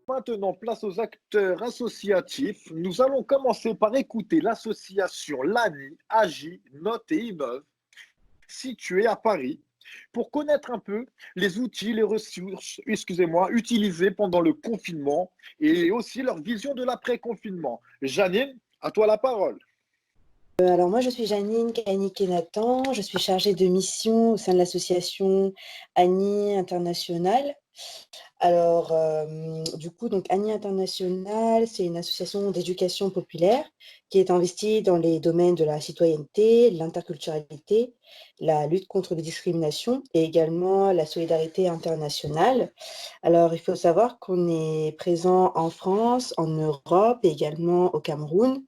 Maintenant, place aux acteurs associatifs. Nous allons commencer par écouter l'association LANI, AGI, Note et Innove, située à Paris, pour connaître un peu les outils, les ressources, utilisés pendant le confinement et aussi leur vision de l'après-confinement. Janine, à toi la parole. Alors moi, je suis Janine Kaniké-Nathan, je suis chargée de mission au sein de l'association ANI International. Alors, du coup, donc ANI International, c'est une association d'éducation populaire qui est investie dans les domaines de la citoyenneté, l'interculturalité, la lutte contre les discriminations et également la solidarité internationale. Alors, il faut savoir qu'on est présent en France, en Europe et également au Cameroun.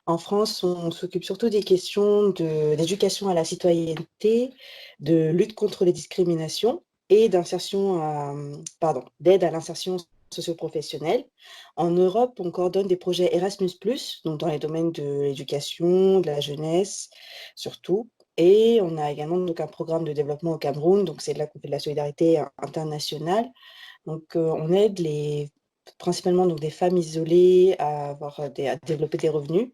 En France, on s'occupe surtout des questions d'éducation à la citoyenneté, de lutte contre les discriminations et d'aide à l'insertion socio-professionnelle. En Europe, on coordonne des projets Erasmus+, donc dans les domaines de l'éducation, de la jeunesse, surtout. Et on a également donc un programme de développement au Cameroun, donc c'est de la solidarité internationale. Donc, on aide principalement donc, des femmes isolées à développer des revenus.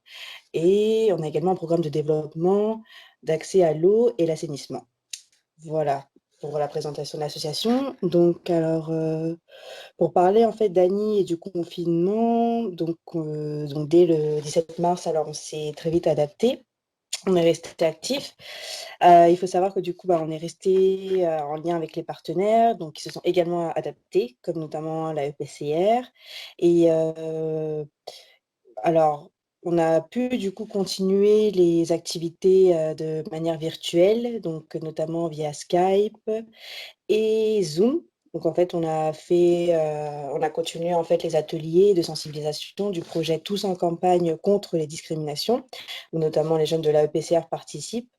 Et on a également un programme de développement d'accès à l'eau et l'assainissement. Voilà pour la présentation de l'association. Donc, alors, pour parler en fait d'Annie et du confinement, donc dès le 17 mars, alors on s'est très vite adapté. On est resté actif. Il faut savoir que du coup, on est resté en lien avec les partenaires, donc qui se sont également adaptés, comme notamment la EPCR. Et alors, on a pu du coup continuer les activités de manière virtuelle, donc notamment via Skype et Zoom. Donc en fait, on a continué en fait les ateliers de sensibilisation du projet Tous en campagne contre les discriminations, où notamment les jeunes de la EPCR participent.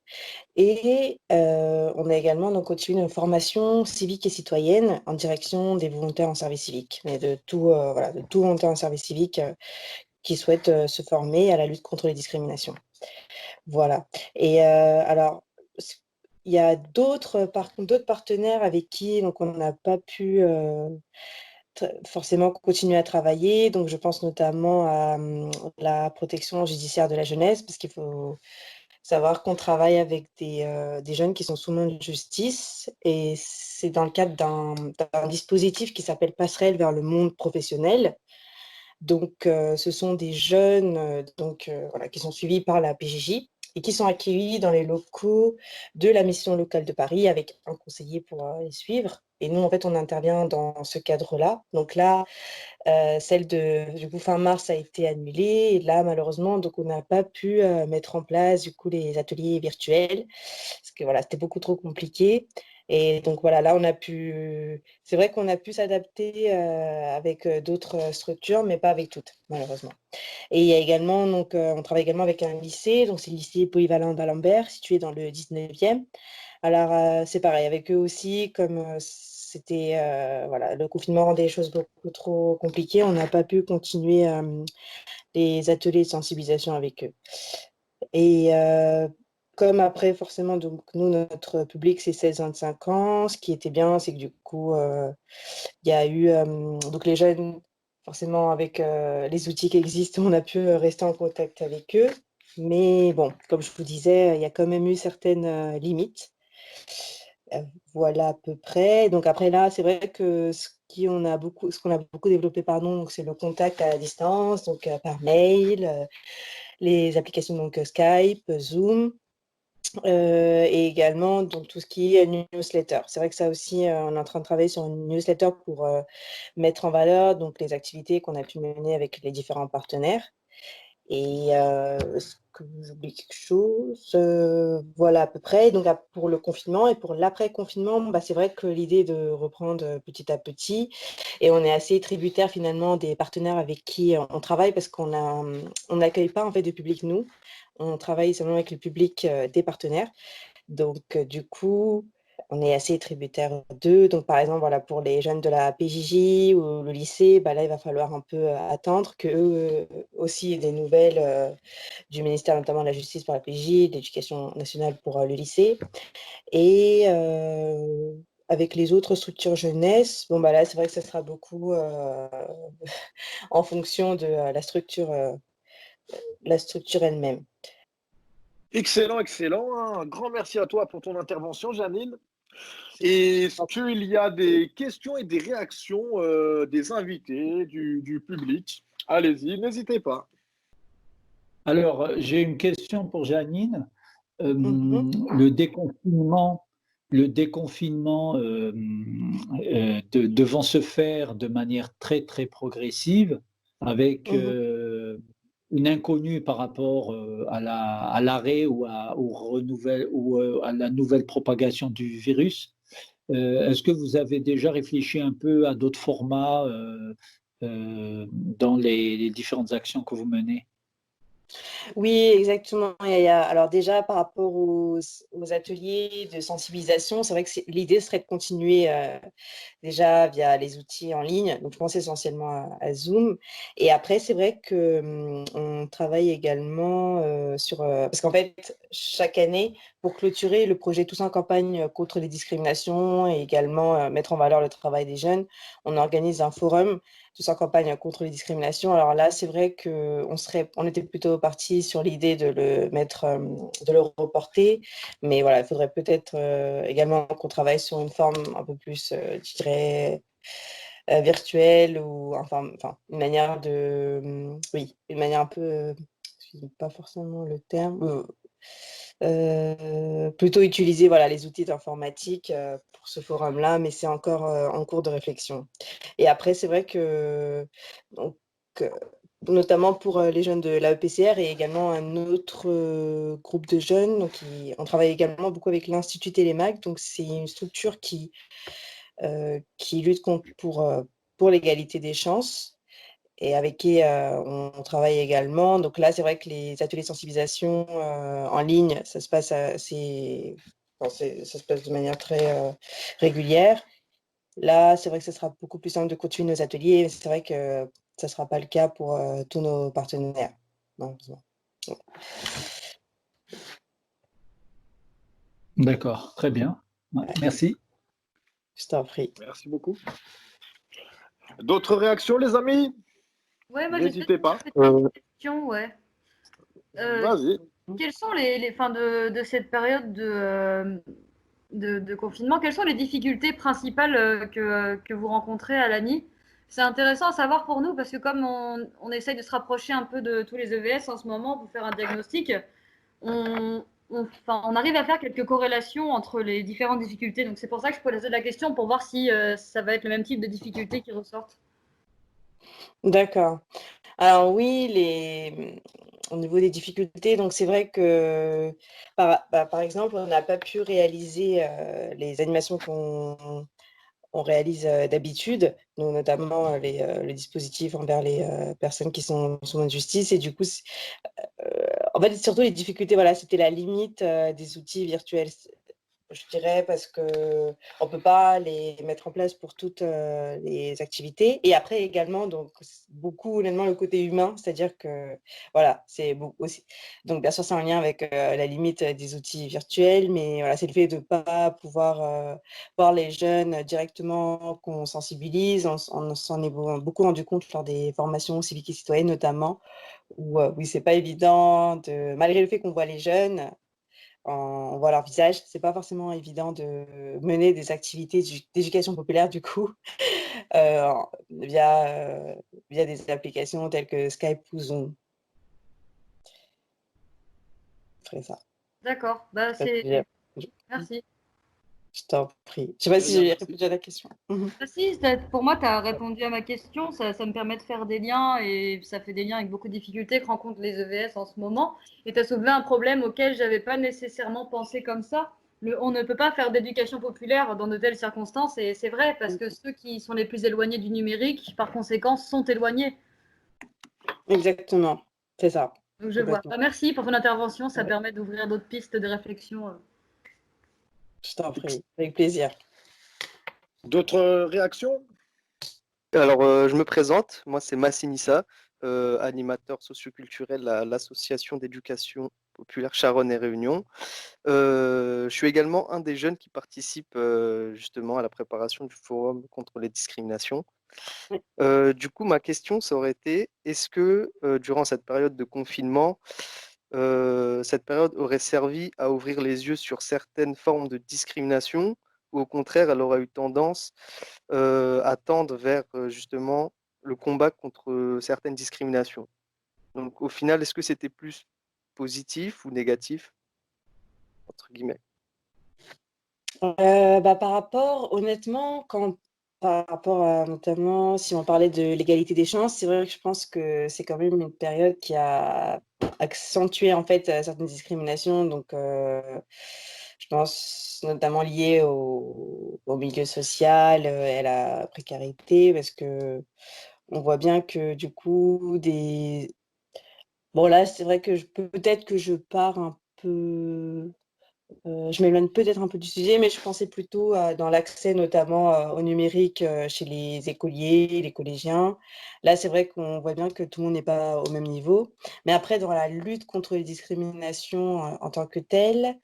Et on a également donc continué une formation civique et citoyenne en direction des volontaires en service civique, mais de tout volontaire en service civique qui souhaitent se former à la lutte contre les discriminations. Voilà. Et alors, il y a d'autres partenaires avec qui donc on n'a pas pu forcément continuer à travailler. Donc, je pense notamment à la protection judiciaire de la jeunesse, parce qu'il faut savoir qu'on travaille avec des jeunes qui sont sous main de justice, et c'est dans le cadre d'un dispositif qui s'appelle Passerelle vers le monde professionnel. Donc, ce sont des jeunes voilà, qui sont suivis par la PJJ et qui sont accueillis dans les locaux de la mission locale de Paris avec un conseiller pour les suivre. Et nous, en fait, on intervient dans ce cadre-là. Donc là, celle du coup, fin mars a été annulée. Et là, malheureusement, donc, on n'a pas pu mettre en place du coup, les ateliers virtuels parce que voilà, c'était beaucoup trop compliqué. Et donc voilà, là, c'est vrai qu'on a pu s'adapter avec d'autres structures, mais pas avec toutes, malheureusement. Et il y a également, donc, on travaille également avec un lycée, donc c'est le lycée polyvalent d'Alembert, situé dans le 19e. Alors, c'est pareil, avec eux aussi, comme voilà, le confinement rendait les choses beaucoup trop compliquées, on n'a pas pu continuer les ateliers de sensibilisation avec eux. Et comme après, forcément, donc nous, notre public, c'est 16-25 ans. Ce qui était bien, c'est que du coup, il y a eu donc les jeunes, forcément, avec les outils qui existent, on a pu rester en contact avec eux. Mais bon, comme je vous disais, il y a quand même eu certaines limites. Voilà à peu près. Donc après là, c'est vrai que ce qu'on a beaucoup développé, pardon, donc c'est le contact à la distance, donc par mail, les applications donc Skype, Zoom, et également donc tout ce qui est newsletter. C'est vrai que ça aussi, on est en train de travailler sur une newsletter pour mettre en valeur donc les activités qu'on a pu mener avec les différents partenaires. Et est-ce que j'oublie quelque chose? Voilà à peu près. Donc pour le confinement et pour l'après-confinement, c'est vrai que l'idée est de reprendre petit à petit, et on est assez tributaire finalement des partenaires avec qui on travaille, parce on n'accueille pas en fait de public nous. On travaille seulement avec le public des partenaires. Donc, du coup, on est assez tributaire d'eux. Donc, par exemple, voilà, pour les jeunes de la PJJ ou le lycée, là, il va falloir un peu attendre qu'eux aussi aient des nouvelles du ministère, notamment de la Justice pour la PJJ, de l'Éducation nationale pour le lycée. Et avec les autres structures jeunesse, bon, bah là, c'est vrai que ça sera beaucoup en fonction de la structure elle-même. Excellent, excellent. Un grand merci à toi pour ton intervention, Janine. Et est-ce qu'il y a des questions et des réactions des invités, du public? Allez-y, n'hésitez pas. Alors, j'ai une question pour Janine. Mhm, Le déconfinement devant se faire de manière très, très progressive, avec mhm. une inconnue par rapport à l'arrêt ou à la nouvelle propagation du virus. Est-ce que vous avez déjà réfléchi un peu à d'autres formats dans les différentes actions que vous menez? Oui, exactement. Alors déjà, par rapport aux ateliers de sensibilisation, c'est vrai que l'idée serait de continuer déjà via les outils en ligne. Donc, je pense essentiellement à Zoom. Et après, c'est vrai que on travaille également parce qu'en fait, chaque année, pour clôturer le projet Tous en campagne contre les discriminations et également mettre en valeur le travail des jeunes, on organise un forum Tous en campagne contre les discriminations. Alors là, c'est vrai on était plutôt parti sur l'idée de de le reporter, mais voilà, il faudrait peut-être également qu'on travaille sur une forme un peu plus, je dirais, virtuelle ou enfin, une manière oui, une manière un peu, je sais pas forcément le terme, plutôt utiliser voilà les outils d'informatique pour ce forum-là, mais c'est encore en cours de réflexion. Et après, c'est vrai que donc, heu, notamment pour les jeunes de l'AEPCR et également un autre groupe de jeunes, donc on travaille également beaucoup avec l'Institut Télémac, donc c'est une structure qui lutte pour l'égalité des chances et avec qui on travaille également. Donc là, c'est vrai que les ateliers de sensibilisation en ligne, ça se passe ça se passe de manière très régulière. Là, c'est vrai que ce sera beaucoup plus simple de continuer nos ateliers, mais c'est vrai que ça ne sera pas le cas pour tous nos partenaires, malheureusement. D'accord, très bien. Ouais, Ouais, merci. je t'en prie. Merci beaucoup. D'autres réactions, les amis? Ouais, moi j'ai peut-être N'hésitez pas. une petite question, ouais. Euh, Vas-y. quelles sont les fins de cette période de confinement, quelles sont les difficultés principales que vous rencontrez à l'ANI? C'est intéressant à savoir pour nous parce que comme on essaye de se rapprocher un peu de tous les EVS en ce moment pour faire un diagnostic, enfin, on arrive à faire quelques corrélations entre les différentes difficultés. Donc c'est pour ça que je posais la question pour voir si ça va être le même type de difficultés qui ressortent. D'accord. Alors oui, au niveau des difficultés, donc c'est vrai que, par exemple, on n'a pas pu réaliser les animations qu'on réalise d'habitude, donc notamment le dispositif envers les personnes qui sont sous main de justice. Et du coup, en fait, surtout les difficultés, voilà, c'était la limite des outils virtuels, je dirais, parce qu'on ne peut pas les mettre en place pour toutes les activités. Et après également, donc, beaucoup, honnêtement, le côté humain, c'est-à-dire que, voilà, c'est beaucoup aussi. Donc, bien sûr, c'est en lien avec la limite des outils virtuels, mais voilà, c'est le fait de ne pas pouvoir voir les jeunes directement, qu'on sensibilise. On s'en est beaucoup rendu compte lors des formations civiques et citoyennes, notamment, où, oui, c'est pas évident, malgré le fait qu'on voit les jeunes, on voit leur visage, c'est pas forcément évident de mener des activités d'éducation populaire du coup, heu, via des applications telles que Skype ou Zoom. Ce serait ça. D'accord, bah c'est Je merci. je t'en prie. Je sais pas Très si bien, j'ai merci. répondu à la question. Mmh. Ah si, pour moi, tu as répondu à ma question. Ça me permet de faire des liens et ça fait des liens avec beaucoup de difficultés que rencontrent les EVS en ce moment. Et tu as soulevé un problème auquel j'avais pas nécessairement pensé comme ça. On ne peut pas faire d'éducation populaire dans de telles circonstances et c'est vrai parce que ceux qui sont les plus éloignés du numérique, par conséquent, sont éloignés. Exactement, c'est ça, Donc je vois. complètement. Bah, merci pour ton intervention. Ça Ouais, permet d'ouvrir d'autres pistes de réflexion. je t'en prie, avec plaisir. D'autres réactions? Alors, je me présente, moi c'est Massinissa, animateur socioculturel à l'association d'éducation populaire Charonne et Réunion. Je suis également un des jeunes qui participe justement à la préparation du forum contre les discriminations. Oui. Du coup, ma question, ça aurait été, est-ce que durant cette période de confinement, cette période aurait servi à ouvrir les yeux sur certaines formes de discrimination ou au contraire, elle aurait eu tendance à tendre vers justement le combat contre certaines discriminations? Donc au final, est-ce que c'était plus positif ou négatif, entre guillemets? Par rapport, honnêtement, par rapport à notamment, si on parlait de l'égalité des chances, c'est vrai que je pense que c'est quand même une période qui a accentué en fait certaines discriminations. Donc, je pense notamment liées au milieu social et à la précarité, parce que on voit bien que du coup, bon là, c'est vrai que peut-être que je pars un peu. Je m'éloigne peut-être un peu du sujet, mais je pensais plutôt dans l'accès notamment au numérique chez les écoliers, les collégiens. Là, c'est vrai qu'on voit bien que tout le monde n'est pas au même niveau. Mais après, dans la lutte contre les discriminations en tant que telle,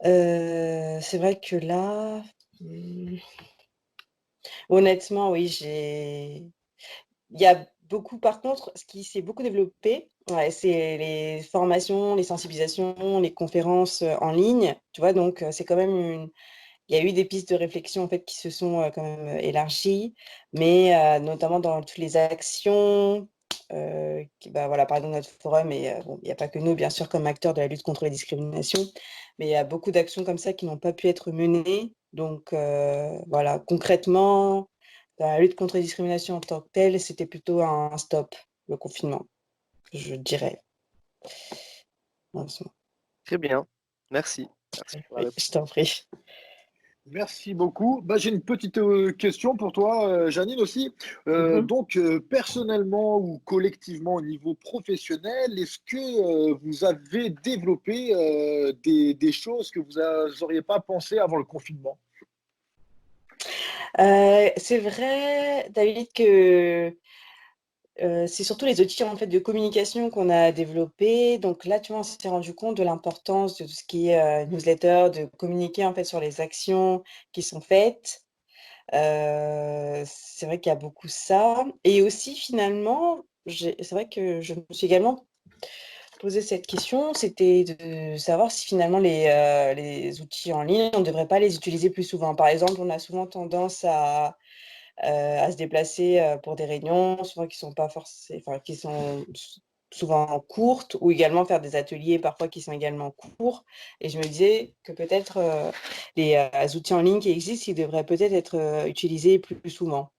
c'est vrai que là, honnêtement, oui, il y a beaucoup, par contre, ce qui s'est beaucoup développé, ouais, c'est les formations, les sensibilisations, les conférences en ligne, tu vois, donc c'est quand même il y a eu des pistes de réflexion en fait qui se sont quand même élargies, mais notamment dans toutes les actions, bah, voilà, par exemple notre forum, et bon, il n'y a pas que nous, bien sûr, comme acteurs de la lutte contre les discriminations, mais il y a beaucoup d'actions comme ça qui n'ont pas pu être menées. Donc voilà, concrètement, dans la lutte contre les discriminations en tant que telle, c'était plutôt un stop, le confinement, je dirais. Voilà. Très bien, merci. Merci pour la Oui, réponse. je t'en prie. Merci beaucoup. Bah, j'ai une petite question pour toi, Janine aussi. Mhm. Donc, personnellement ou collectivement au niveau professionnel, est-ce que vous avez développé des choses que vous n'auriez pas pensé avant le confinement? C'est vrai, David, que c'est surtout les outils en fait de communication qu'on a développés. Donc là, tu vois, on s'est rendu compte de l'importance de tout ce qui est newsletter, de communiquer en fait sur les actions qui sont faites. C'est vrai qu'il y a beaucoup ça. Et aussi, finalement, c'est vrai que je me suis également posé cette question, c'était de savoir si finalement les outils en ligne, on ne devrait pas les utiliser plus souvent. Par exemple, on a souvent tendance à se déplacer pour des réunions, souvent qui sont pas forcément, enfin, qui sont souvent courtes, ou également faire des ateliers parfois qui sont également courts. Et je me disais que peut-être les outils en ligne qui existent, ils devraient peut-être être utilisés plus souvent.